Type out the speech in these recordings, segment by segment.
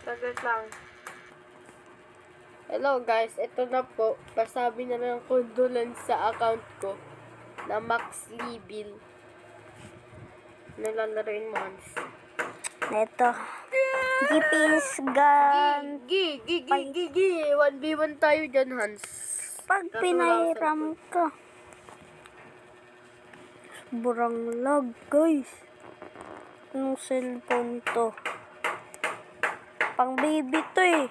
Saglit lang. Hello guys, ito na po. Pasabi na ng condolence sa account ko na Max Libil. Nalalaroin mo, Hans. Ito. GPS gun. Gi. 1v1 tayo dyan, Hans. Pag pinairam ka. Sobrang lag, guys. Anong cellphone to? Pang baby to eh.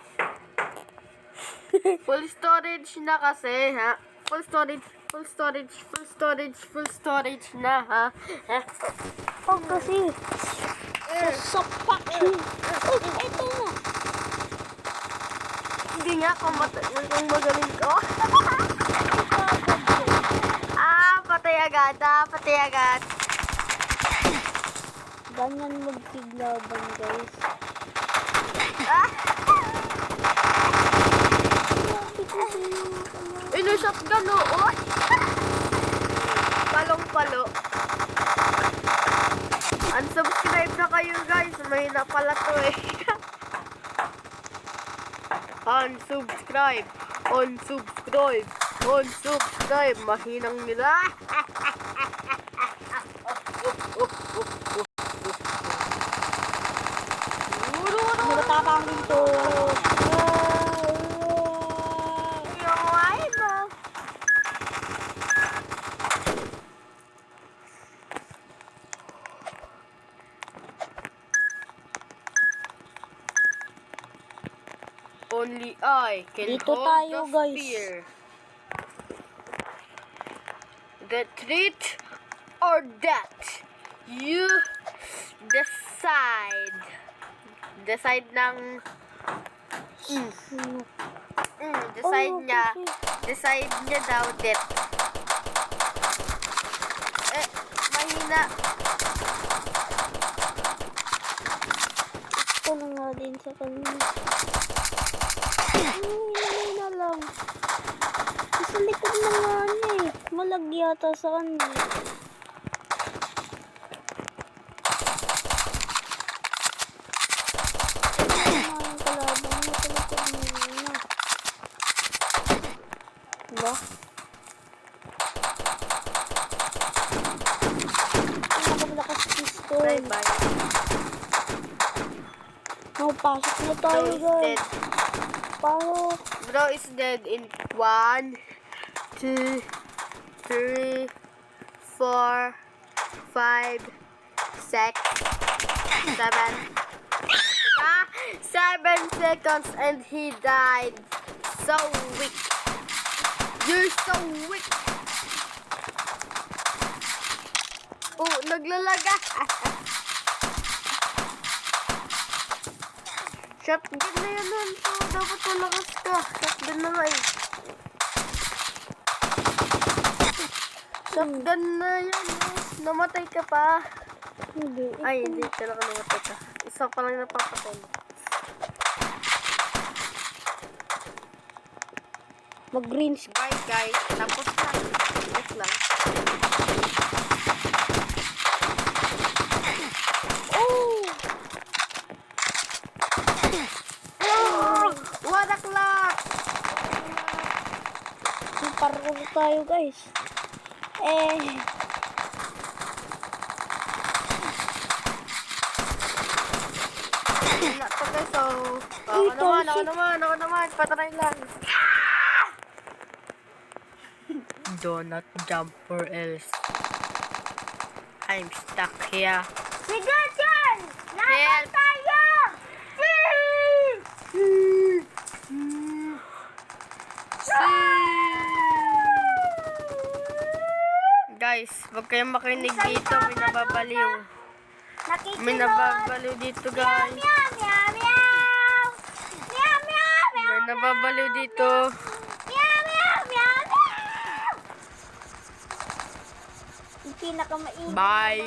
Full storage na kasi, ha? Full storage na, ha? Oh, kasi. Sapak. Oh, ito na. Hindi nga, kung magaling ko. Patay agad. Ganyan magtiglaban, guys. Shotgun, oo. Palong-palo. Unsubscribe na kayo, guys. Mahina pala to eh. Unsubscribe. Mahinang nila. Matapang dito. Only I can Dito hold tayo, the guys. spear. The treat or that? You decide. Decide ng... Decide niya daw, that. Mahina. Ito na nga din sa kanya. Na lang. Sa likod na nga niya eh. Malag yata sa kanya. Ang kalaban mo sa likod mo na. Diba? Pinakalakas pistol. Bye-bye. Oh, pasok na tayo, guys. Pasok. Bro is dead in 1, 2, 3, 4, 5, 6, 7 seconds and he died. So weak. You're so weak. Oh, naglalaga. Shotgun na yun nun. So, dapat malakas ka. Shotgun na nga eh. Shotgun na yun. Namatay ka pa. Hindi. Ay, hindi. Talaga namatay ka. Isa pa lang napapatay. Mag-greens. Bye guys. Tapos na. Yes lang. What a clock! Parkour tayo, guys. Wala to guys, so... Ako naman. Patry lang. Do not jump or else. I'm stuck here. Sige, Jan! Laban tayo! Guys, wag kayong makinig dito. May nababaliw. Nakikinig. May nababaliw dito, guys. Meow, meow, meow. Meow, meow, meow. May nababaliw dito. Meow, meow, meow, meow. Yung pinakamainit. Bye.